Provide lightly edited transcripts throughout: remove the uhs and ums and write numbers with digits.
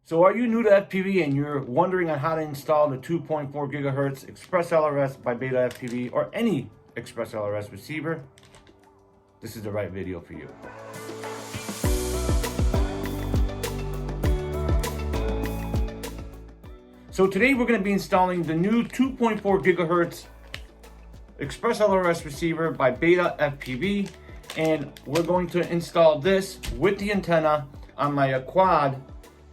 So are you new to FPV and you're wondering on how to install the 2.4 gigahertz EXpressLRS by Beta FPV or any EXpressLRS receiver? This is the right video for you. So today we're going to be installing the new 2.4 gigahertz EXpressLRS receiver by Beta FPV, and we're going to install this with the antenna on my quad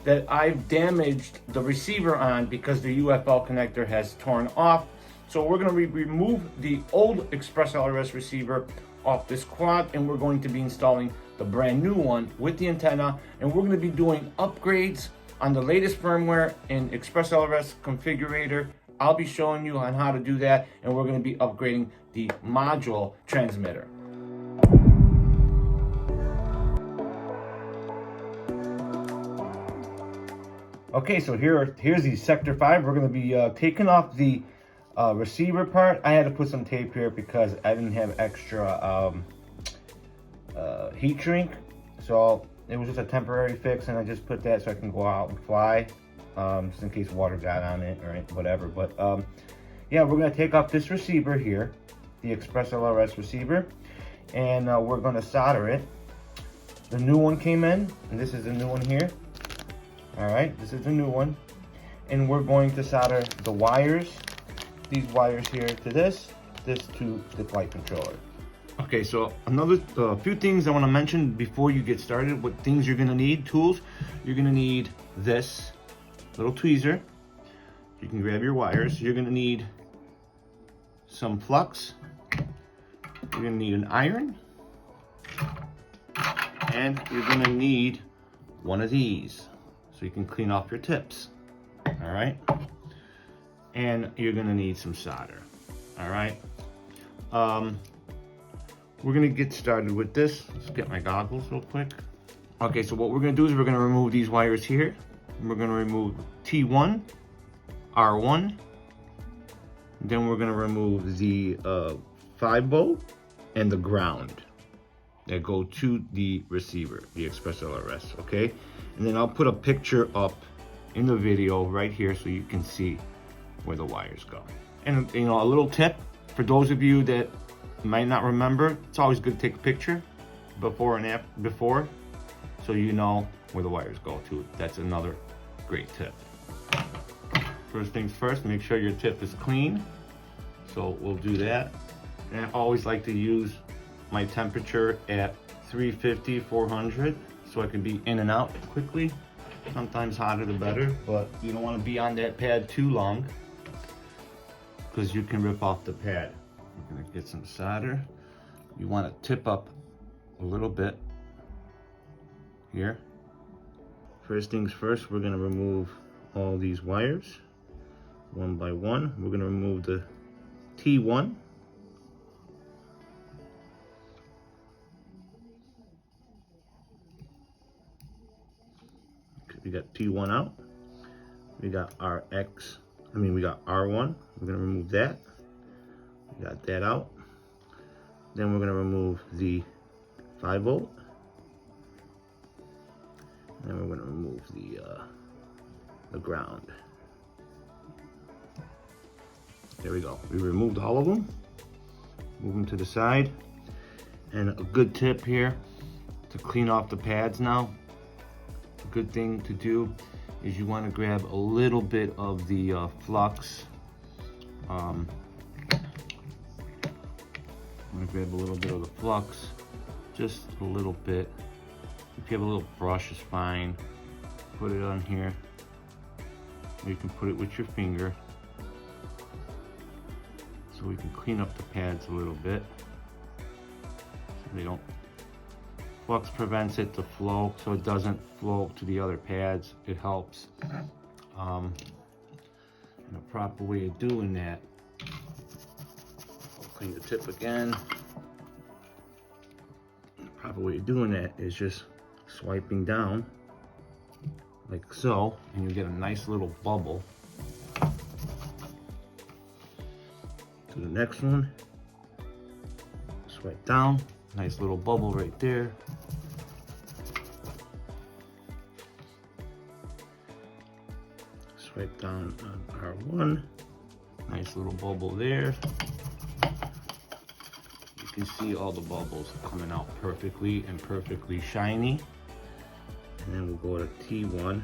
that I've damaged the receiver on because the UFL connector has torn off. So we're going to remove the old EXpressLRS receiver off this quad, and we're going to be installing the brand new one with the antenna, and we're going to be doing upgrades on the latest firmware in EXpressLRS configurator. I'll be showing you on how to do that, and we're going to be upgrading the module transmitter. Okay, so here's the Sector 5. We're going to be taking off the receiver part. I had to put some tape here because I didn't have extra heat shrink. So it was just a temporary fix, and I just put that so I can go out and fly, just in case water got on it or whatever. But yeah, we're going to take off this receiver here, the EXpressLRS receiver, and we're going to solder it. The new one came in, and this is the new one here. All right, this is the new one, and we're going to solder the wires, these wires here to this to the flight controller. Okay, so another few things I want to mention before you get started. What things you're going to need, tools. You're going to need this little tweezer. You can grab your wires. You're going to need some flux. You're going to need an iron, and you're going to need one of these, so you can clean off your tips. All right, and you're gonna need some solder. All right, we're gonna get started with this. Let's get my goggles real quick. Okay, so what we're gonna do is we're gonna remove these wires here. We're gonna remove T1, R1, then we're gonna remove the 5 volt and the ground that go to the receiver, the EXpressLRS, okay? And then I'll put a picture up in the video right here so you can see where the wires go. And you know, a little tip for those of you that might not remember, it's always good to take a picture before and after, so you know where the wires go to. That's another great tip. First things first, make sure your tip is clean. So we'll do that. And I always like to use my temperature at 350, 400, so I can be in and out quickly. Sometimes hotter the better, but you don't want to be on that pad too long because you can rip off the pad. We're gonna get some solder. You want to tip up a little bit here. First things first, we're gonna remove all these wires one by one. We're gonna remove the T1. We got T1 out. We got we got R1. We're gonna remove that. We got that out. Then we're gonna remove the 5 volt. And then we're gonna remove the ground. There we go. We removed all of them. Move them to the side. And a good tip here to clean off the pads now. Good thing to do is you want to grab a little bit of the flux. I'm going to grab a little bit of the flux, just a little bit. If you have a little brush, it's fine. Put it on here. Or you can put it with your finger, so we can clean up the pads a little bit so they don't. Flux prevents it to flow, so it doesn't flow to the other pads. It helps. And a proper way of doing that, I'll clean the tip again. The proper way of doing that is just swiping down like so, and you get a nice little bubble. To the next one, swipe down, nice little bubble right there. right down on R1. Nice little bubble there. You can see all the bubbles coming out perfectly and perfectly shiny. And then we'll go to T1.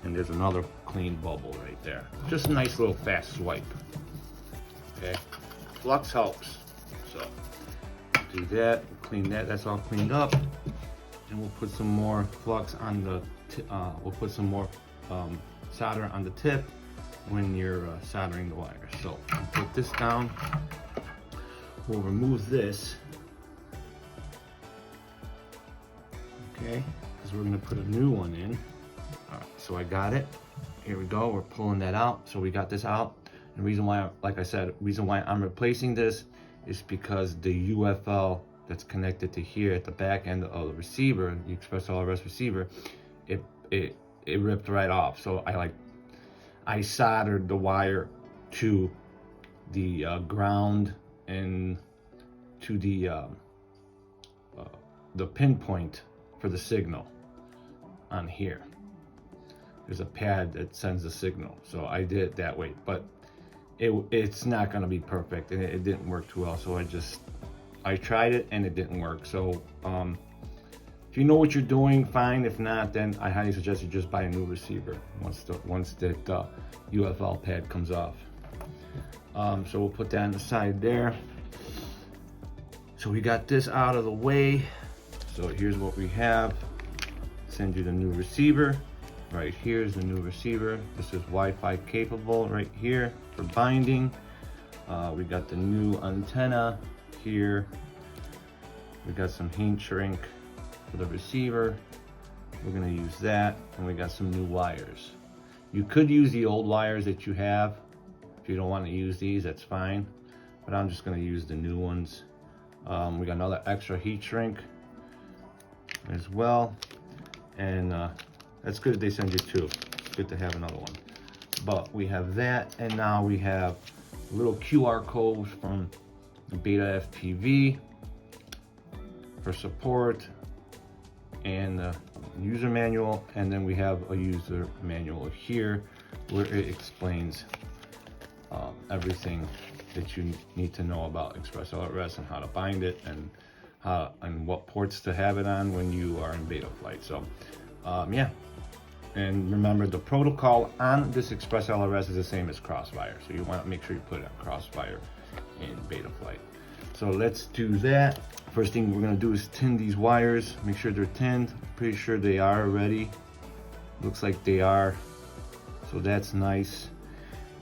And there's another clean bubble right there. Just a nice little fast swipe. Okay, flux helps. So do that, clean that, that's all cleaned up. And we'll put some more flux on the, we'll put some more solder on the tip when you're soldering the wire. So I'll put this down. We'll remove this. Okay, because we're gonna put a new one in. All right, so I got it. Here we go, we're pulling that out. So we got this out. And the reason why, like I said, reason why I'm replacing this is because the UFL that's connected to here at the back end of the receiver, the EXpressLRS receiver, it ripped right off. So I soldered the wire to the ground and to the pinpoint for the signal on here. There's a pad that sends the signal, so I did it that way, but it's not going to be perfect, and it didn't work too well. So I tried it and it didn't work. So if you know what you're doing, fine. If not, then I highly suggest you just buy a new receiver once that UFL pad comes off. So we'll put that on the side there. So we got this out of the way. So here's what we have. Send you the new receiver. Right here's the new receiver. This is Wi-Fi capable right here for binding. We got the new antenna here. We got some heat shrink for the receiver. We're gonna use that, and we got some new wires. You could use the old wires that you have. If you don't want to use these, that's fine. But I'm just gonna use the new ones. We got another extra heat shrink as well, and that's good that they send you two. It's good to have another one. But we have that, and now we have a little QR code from Beta FPV for support, and the user manual, and then we have a user manual here where it explains everything that you need to know about EXpressLRS and how to bind it, and what ports to have it on when you are in Betaflight. So yeah. And remember, the protocol on this EXpressLRS is the same as Crossfire. So you want to make sure you put it on Crossfire in Betaflight. So let's do that. First thing we're going to do is tin these wires. Make sure they're tinned. Pretty sure they are already. Looks like they are. So that's nice.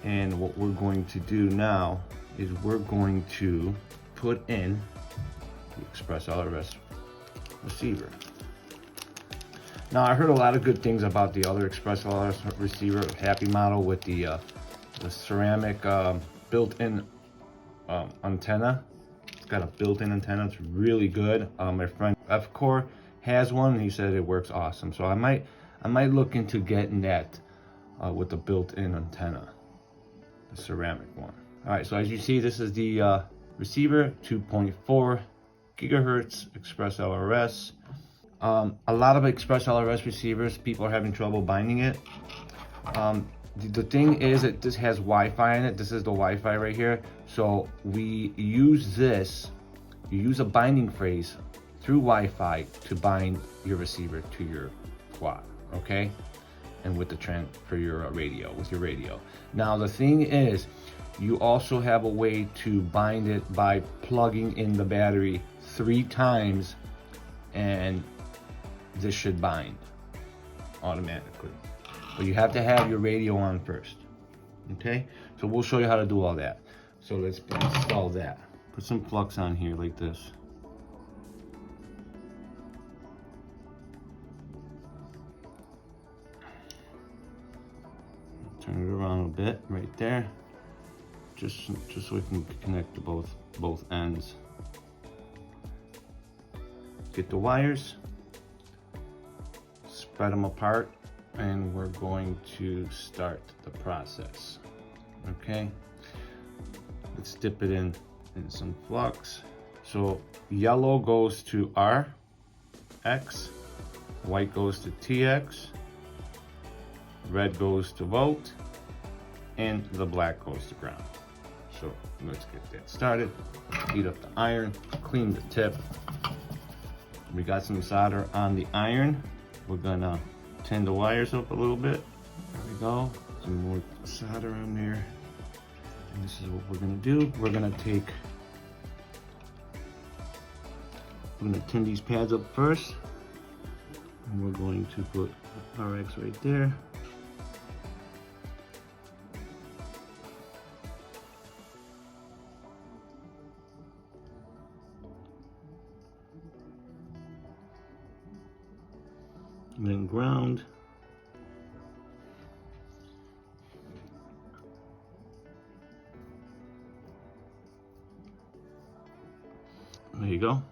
And what we're going to do now is we're going to put in the EXpressLRS receiver. Now, I heard a lot of good things about the other EXpressLRS receiver, Happy model with the ceramic built-in antenna. It's got a built-in antenna. It's really good. My friend F-Core has one, and he said it works awesome. So I might look into getting that with the built-in antenna, the ceramic one. All right. So as you see, this is the receiver, 2.4 gigahertz EXpressLRS. A lot of EXpressLRS receivers, people are having trouble binding it. The thing is that this has Wi-Fi in it. This is the Wi-Fi right here. So we use this, you use a binding phrase through Wi-Fi to bind your receiver to your quad, okay? And with the for your radio, with your radio. Now the thing is, you also have a way to bind it by plugging in the battery 3 times, and this should bind automatically. But you have to have your radio on first, okay? So we'll show you how to do all that. So let's install that. Put some flux on here like this. Turn it around a bit right there, just so we can connect to both ends. Get the wires, spread them apart, and we're going to start the process. Okay, let's dip it in some flux. So yellow goes to RX, white goes to TX, red goes to volt, and the black goes to ground. So let's get that started. Heat up the iron, clean the tip. We got some solder on the iron. We're gonna tin the wires up a little bit. There we go. Some more solder on there. And this is what we're gonna do. We're gonna tin these pads up first. And we're going to put RX right there. And then ground. There you go.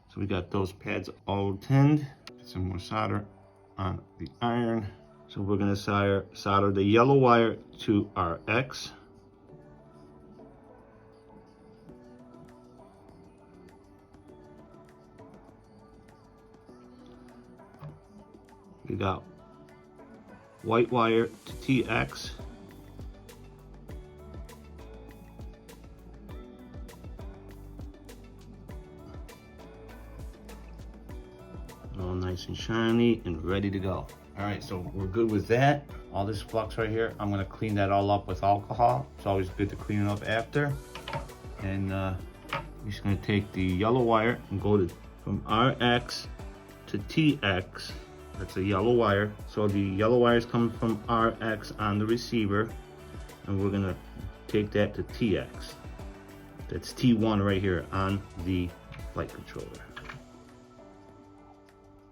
So we got those pads all tinned. Get some more solder on the iron. So we're gonna solder the yellow wire to RX. We got white wire to TX. All nice and shiny and ready to go. All right, so we're good with that. All this flux right here, I'm gonna clean that all up with alcohol. It's always good to clean it up after. And we're just gonna take the yellow wire and go from RX to TX. That's a yellow wire. So the yellow wire is coming from RX on the receiver, and we're gonna take that to TX. That's T1 right here on the flight controller.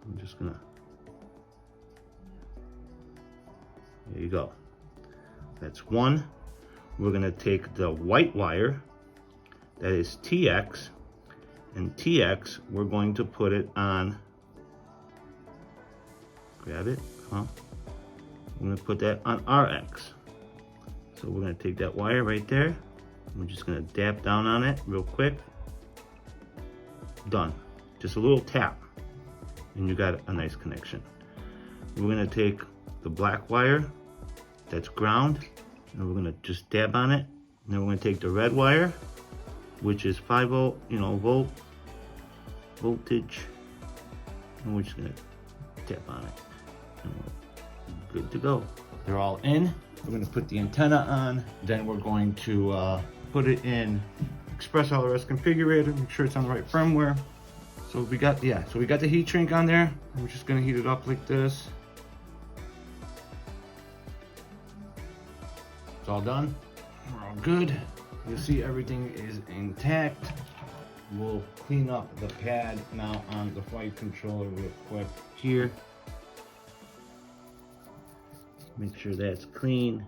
I'm just gonna, there you go. That's one. We're gonna take the white wire, that is TX, and TX, we're going to put it on, grab it, huh? We're gonna put that on RX. So we're gonna take that wire right there. We're just gonna dab down on it real quick. Done. Just a little tap, and you got a nice connection. We're gonna take the black wire, that's ground, and we're gonna just dab on it. And then we're gonna take the red wire, which is 5 volt, voltage, and we're just gonna tap on it. And we're good to go. They're all in. We're gonna put the antenna on. Then we're going to put it in EXpressLRS configurator, make sure it's on the right firmware. So we got the heat shrink on there. We're just gonna heat it up like this. It's all done. We're all good. You'll see everything is intact. We'll clean up the pad now on the flight controller real quick here. Make sure that's clean.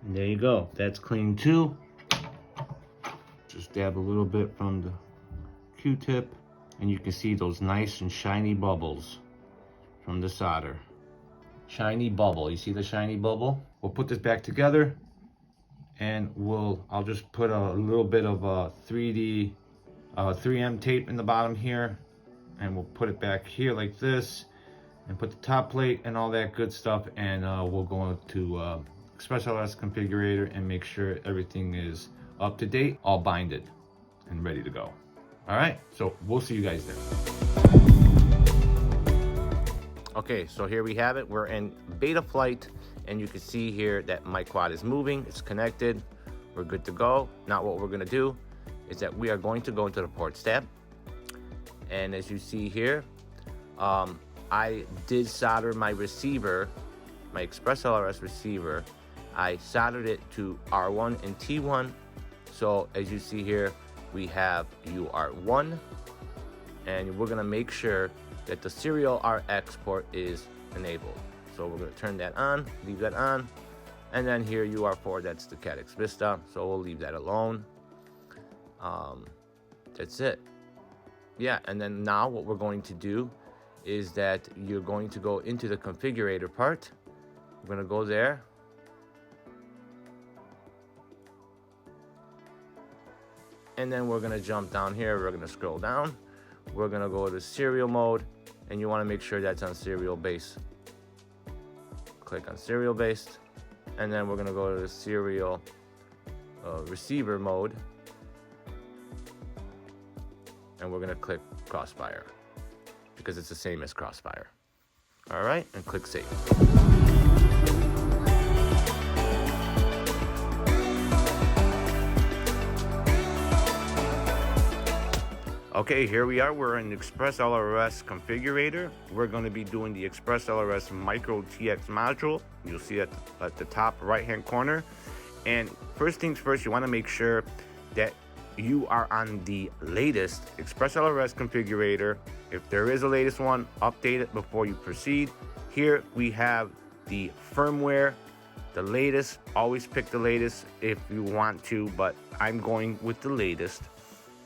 And there you go, that's clean too. Just dab a little bit from the Q-tip, and you can see those nice and shiny bubbles from the solder. Shiny bubble, you see the shiny bubble? We'll put this back together, and I'll just put a little bit of a 3M tape in the bottom here, and we'll put it back here like this, and put the top plate and all that good stuff, and we'll go to EXpressLRS configurator and make sure everything is up to date, all binded and ready to go. All right, so we'll see you guys there. Okay, so here we have it. We're in Betaflight, and you can see here that my quad is moving. It's connected. We're good to go. Now what we're gonna do is that we are going to go into the ports tab. And as you see here, I did solder my receiver, my EXpressLRS receiver. I soldered it to R1 and T1. So as you see here, we have UR1, and we're gonna make sure that the serial RX port is enabled. So we're gonna turn that on, leave that on, and then here UR4, that's the CADX Vista, so we'll leave that alone. That's it. Yeah, and then now what we're going to do is that you're going to go into the configurator part. We're gonna go there. And then we're gonna jump down here, we're gonna scroll down. We're gonna go to serial mode, and you wanna make sure that's on serial base click on serial based, and then we're going to go to the serial receiver mode, and we're going to click Crossfire because it's the same as Crossfire. All right, and click Save. Okay, here we are. We're in the EXpressLRS configurator. We're going to be doing the EXpressLRS Micro TX module. You'll see it at the top right-hand corner. And first things first, you want to make sure that you are on the latest EXpressLRS configurator. If there is a latest one, update it before you proceed. Here we have the firmware, the latest. Always pick the latest if you want to, but I'm going with the latest.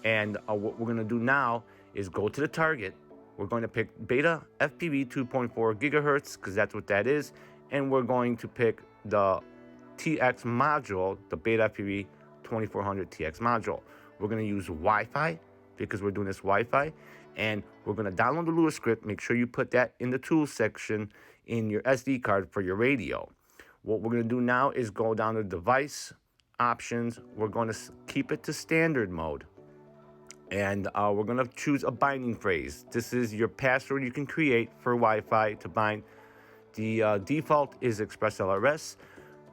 And what we're going to do now is go to the target. We're going to pick Beta FPV 2.4 gigahertz because that's what that is. And we're going to pick the TX module, the Beta FPV 2400 TX module. We're going to use Wi-Fi because we're doing this Wi-Fi. And we're going to download the Lua script. Make sure you put that in the tools section in your SD card for your radio. What we're going to do now is go down to device options. We're going to keep it to standard mode. And we're going to choose a binding phrase. This is your password you can create for Wi-Fi to bind. The default is EXpressLRS,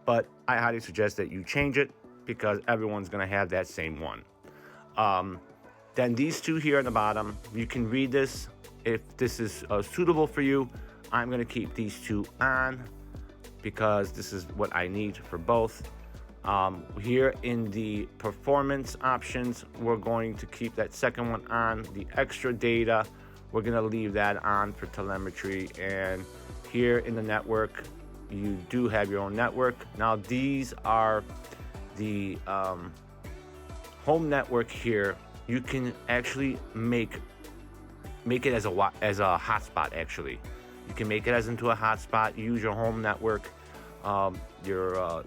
but I highly suggest that you change it because everyone's going to have that same one. Then these two here at the bottom, you can read this if this is suitable for you. I'm going to keep these two on because this is what I need for both. Here in the performance options, we're going to keep that second one on. The extra data, we're going to leave that on for telemetry. And here in the network, you do have your own network. Now these are the home network here. You can actually make it as a hotspot. Actually, you can make it as into a hotspot. Use your home network, your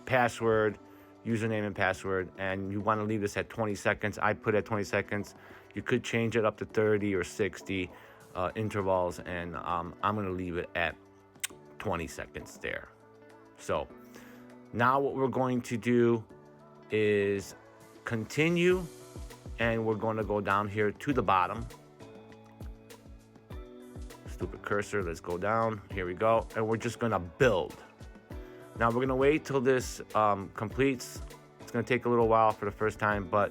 password, username and password, and you want to leave this at 20 seconds. I put at 20 seconds. You could change it up to 30 or 60 intervals, and I'm going to leave it at 20 seconds there. So now what we're going to do is continue, and we're going to go down here to the bottom. Stupid cursor, let's go down. Here we go, and we're just going to build. Now we're going to wait till this completes. It's going to take a little while for the first time, but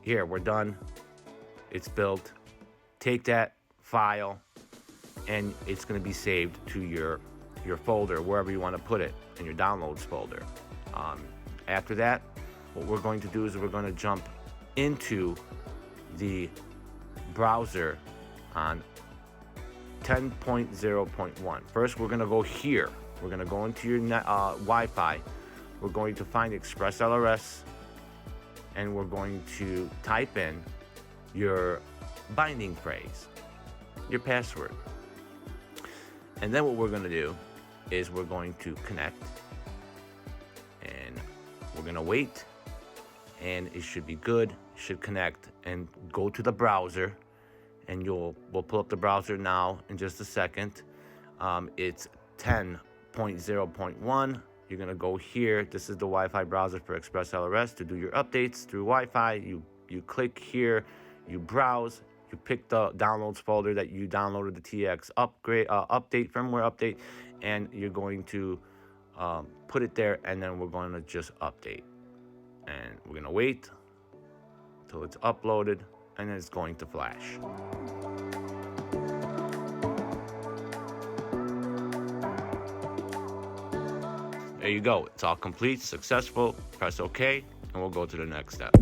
here, we're done. It's built. Take that file, and it's going to be saved to your folder, wherever you want to put it, in your downloads folder. After that, what we're going to do is we're going to jump into the browser on 10.0.1. First, we're going to go here. We're going to go into your Wi-Fi. We're going to find EXpressLRS, and we're going to type in your binding phrase, your password. And then what we're going to do is we're going to connect, and we're going to wait, and it should be good. It should connect, and go to the browser, and we'll pull up the browser now in just a second. It's 10.0.1. You're going to go here. This is the Wi-Fi browser for EXpressLRS. To do your updates through Wi-Fi, you click here, you browse, you pick the downloads folder that you downloaded the TX update, firmware update, and you're going to put it there, and then we're going to just update. And we're going to wait till it's uploaded, and then it's going to flash. There you go. It's all complete, successful. Press OK, and we'll go to the next step.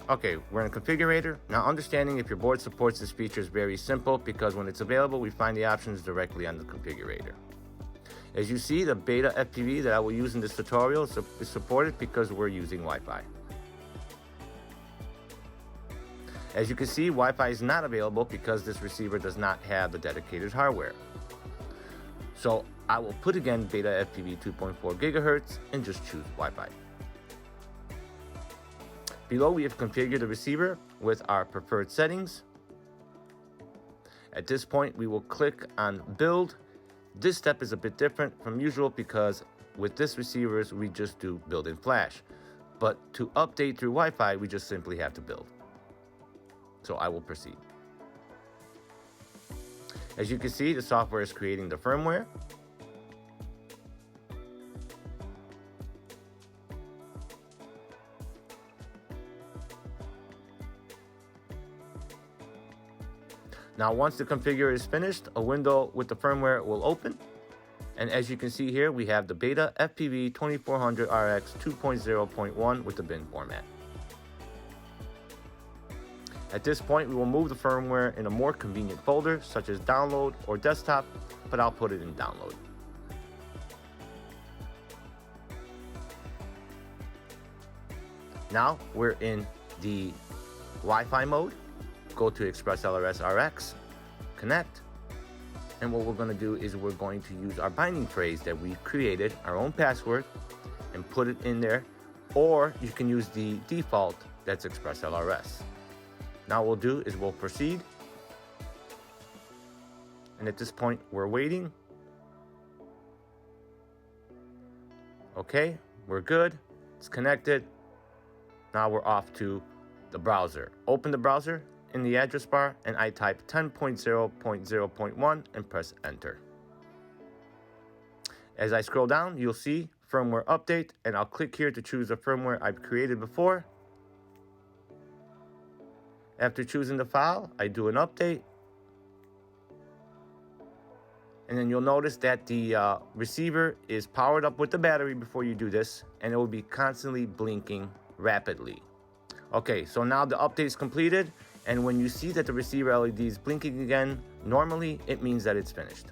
Okay, we're in a configurator. Now, understanding if your board supports this feature is very simple because when it's available, we find the options directly on the configurator. As you see, the Beta FPV that I will use in this tutorial is supported because we're using Wi-Fi. As you can see, Wi-Fi is not available because this receiver does not have the dedicated hardware. So I will put again Beta FPV 2.4 gigahertz and just choose Wi-Fi. Below, we have configured the receiver with our preferred settings. At this point, we will click on build. This step is a bit different from usual because with this receivers, we just do build in Flash. But to update through Wi-Fi, we just simply have to build. So I will proceed. As you can see, the software is creating the firmware. Now, once the configure is finished, a window with the firmware will open. And as you can see here, we have the Beta FPV 2400RX 2.0.1 with the bin format. At this point, we will move the firmware in a more convenient folder, such as download or desktop, but I'll put it in download. Now we're in the Wi-Fi mode. Go to EXpressLRS RX, connect, and what we're going to do is we're going to use our binding phrase that we created, our own password, and put it in there, or you can use the default that's EXpressLRS. Now what we'll do is we'll proceed, and at this point we're waiting. Okay, we're good, it's connected. Now we're off to the browser. Open the browser in the address bar, and I type 10.0.0.1 and press enter. As I scroll down, you'll see firmware update, and I'll click here to choose the firmware I've created before. After choosing the file, I do an update, and then you'll notice that the receiver is powered up with the battery before you do this, and it will be constantly blinking rapidly. Okay, so now the update is completed, and when you see that the receiver LED is blinking again, normally it means that it's finished.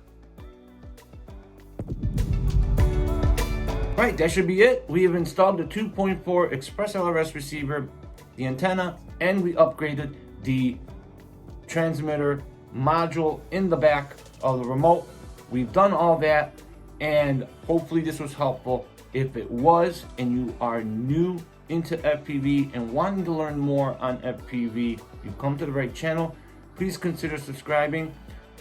Right, that should be it. We have installed the 2.4 EXpressLRS receiver, the antenna, and we upgraded the transmitter module in the back of the remote. We've done all that, and hopefully this was helpful. If it was, and you are new into FPV and wanting to learn more on FPV, you've come to the right channel. Please consider subscribing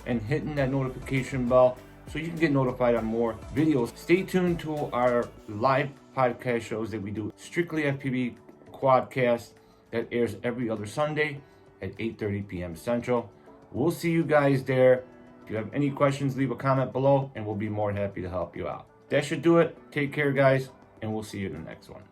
and hitting that notification bell so you can get notified on more videos. Stay tuned to our live podcast shows that we do, Strictly FPV Quadcast, that airs every other Sunday at 8:30 p.m. Central. We'll see you guys there. If you have any questions, leave a comment below and we'll be more than happy to help you out. That should do it. Take care, guys, and we'll see you in the next one.